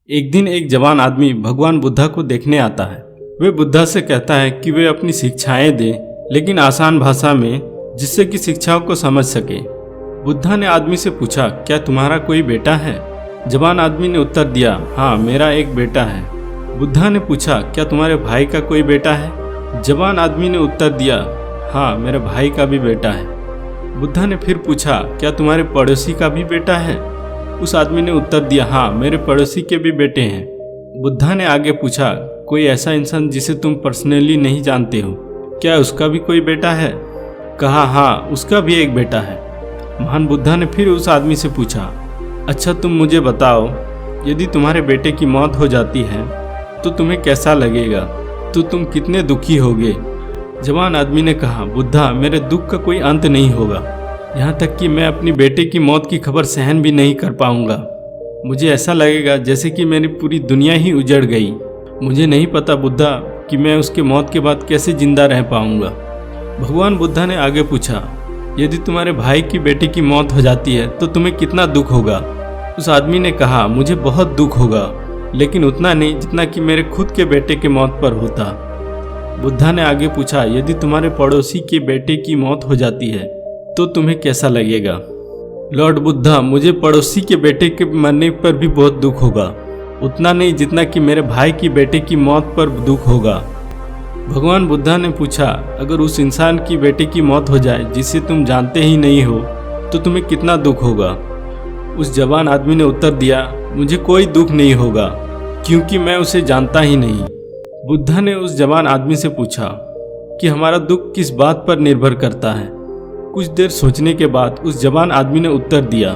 एक दिन एक जवान आदमी भगवान बुद्धा को देखने आता है। वे बुद्धा से कहता है कि वे अपनी शिक्षाएं दें, लेकिन आसान भाषा में, जिससे कि शिक्षाओं को समझ सके। बुद्धा ने आदमी से पूछा, क्या तुम्हारा कोई बेटा है? जवान आदमी ने उत्तर दिया, हाँ, मेरा एक बेटा है। बुद्धा ने पूछा, क्या तुम्हारे भाई का कोई बेटा है? जवान आदमी ने उत्तर दिया, हाँ, मेरे भाई का भी बेटा है। बुद्धा ने फिर पूछा, क्या तुम्हारे पड़ोसी का भी बेटा है? उस आदमी ने उत्तर दिया, हाँ, मेरे पड़ोसी के भी बेटे हैं। बुद्धा ने आगे पूछा, कोई ऐसा इंसान जिसे तुम पर्सनली नहीं जानते हो, क्या उसका भी कोई बेटा है? कहा, हाँ, उसका भी एक बेटा है। महान बुद्धा ने फिर उस आदमी से पूछा, अच्छा, तुम मुझे बताओ, यदि तुम्हारे बेटे की मौत हो जाती है तो तुम्हें कैसा लगेगा? तो तुम कितने दुखी होगे? जवान आदमी ने कहा, बुद्धा, मेरे दुख का कोई अंत नहीं होगा, यहाँ तक कि मैं अपनी बेटे की मौत की खबर सहन भी नहीं कर पाऊंगा। मुझे ऐसा लगेगा जैसे कि मेरी पूरी दुनिया ही उजड़ गई। मुझे नहीं पता बुद्धा कि मैं उसके मौत के बाद कैसे जिंदा रह पाऊंगा। भगवान बुद्धा ने आगे पूछा, यदि तुम्हारे भाई की बेटी की मौत हो जाती है तो तुम्हें कितना दुख होगा? उस आदमी ने कहा, मुझे बहुत दुख होगा, लेकिन उतना नहीं जितना कि मेरे खुद के बेटे के मौत पर होता। बुद्धा ने आगे पूछा, यदि तुम्हारे पड़ोसी के बेटे की मौत हो जाती है तो तुम्हें कैसा लगेगा? लॉर्ड बुद्धा, मुझे पड़ोसी के बेटे के मरने पर भी बहुत दुख होगा, उतना नहीं जितना कि मेरे भाई की बेटे की मौत पर दुख होगा। भगवान बुद्धा ने पूछा, अगर उस इंसान की बेटे की मौत हो जाए जिसे तुम जानते ही नहीं हो तो तुम्हें कितना दुख होगा? उस जवान आदमी ने उत्तर दिया, मुझे कोई दुख नहीं होगा, क्योंकि मैं उसे जानता ही नहीं। बुद्धा ने उस जवान आदमी से पूछा कि हमारा दुख किस बात पर निर्भर करता है? कुछ देर सोचने के बाद उस जवान आदमी ने उत्तर दिया,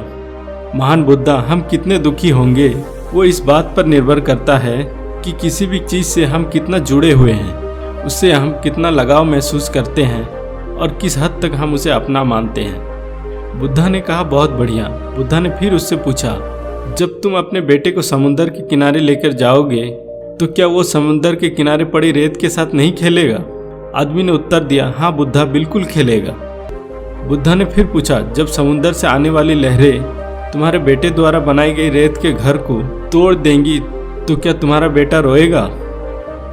महान बुद्धा, हम कितने दुखी होंगे वो इस बात पर निर्भर करता है कि किसी भी चीज़ से हम कितना जुड़े हुए हैं, उससे हम कितना लगाव महसूस करते हैं और किस हद तक हम उसे अपना मानते हैं। बुद्धा ने कहा, बहुत बढ़िया। बुद्धा ने फिर उससे पूछा, जब तुम अपने बेटे को समुद्र के किनारे लेकर जाओगे तो क्या वो समुद्र के किनारे पड़ी रेत के साथ नहीं खेलेगा? आदमी ने उत्तर दिया, हाँ बुद्धा, बिल्कुल खेलेगा। बुद्धा ने फिर पूछा, जब समुद्र से आने वाली लहरें तुम्हारे बेटे द्वारा बनाई गई रेत के घर को तोड़ देंगी तो क्या तुम्हारा बेटा रोएगा?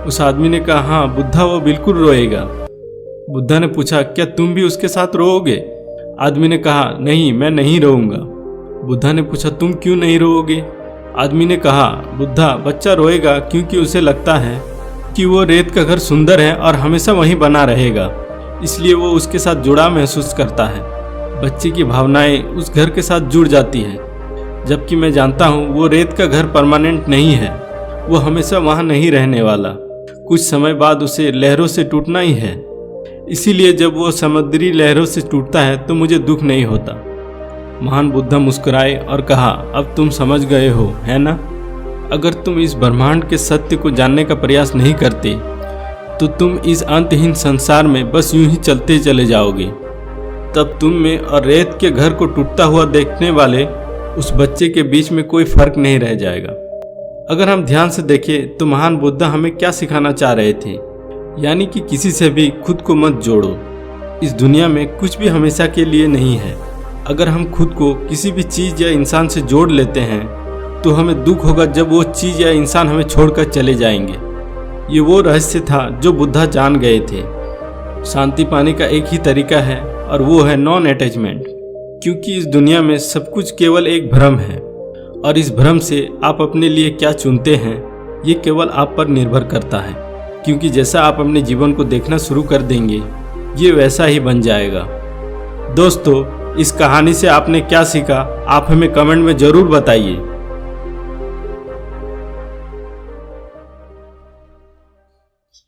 उस आदमी ने कहा, हाँ बुद्धा, वो बिल्कुल रोएगा। बुद्धा ने पूछा, क्या तुम भी उसके साथ रोओगे? आदमी ने कहा, नहीं, मैं नहीं रोऊंगा। बुद्धा ने पूछा, तुम क्यों नहीं रोओगे? आदमी ने कहा, बुद्धा, बच्चा रोएगा क्योंकि उसे लगता है कि वो रेत का घर सुंदर है और हमेशा वहीं बना रहेगा, इसलिए वो उसके साथ जुड़ाव महसूस करता है। बच्चे की भावनाएं उस घर के साथ जुड़ जाती हैं, जबकि मैं जानता हूँ वो रेत का घर परमानेंट नहीं है, वो हमेशा वहाँ नहीं रहने वाला, कुछ समय बाद उसे लहरों से टूटना ही है। इसीलिए जब वो समुद्री लहरों से टूटता है तो मुझे दुख नहीं होता। महान बुद्धा मुस्कुराए और कहा, अब तुम समझ गए हो, है ना? अगर तुम इस ब्रह्मांड के सत्य को जानने का प्रयास नहीं करते तो तुम इस अंतहीन संसार में बस यूं ही चलते चले जाओगे। तब तुम में और रेत के घर को टूटता हुआ देखने वाले उस बच्चे के बीच में कोई फर्क नहीं रह जाएगा। अगर हम ध्यान से देखें तो महान बुद्धा हमें क्या सिखाना चाह रहे थे, यानी कि किसी से भी खुद को मत जोड़ो। इस दुनिया में कुछ भी हमेशा के लिए नहीं है। अगर हम खुद को किसी भी चीज़ या इंसान से जोड़ लेते हैं तो हमें दुख होगा जब वो चीज़ या इंसान हमें छोड़कर चले जाएंगे। ये वो रहस्य था जो बुद्धा जान गए थे। शांति पाने का एक ही तरीका है और वो है नॉन अटैचमेंट, क्योंकि इस दुनिया में सब कुछ केवल एक भ्रम है और इस भ्रम से आप अपने लिए क्या चुनते हैं ये केवल आप पर निर्भर करता है, क्योंकि जैसा आप अपने जीवन को देखना शुरू कर देंगे ये वैसा ही बन जाएगा। दोस्तों, इस कहानी से आपने क्या सीखा आप हमें कमेंट में ज़रूर बताइए।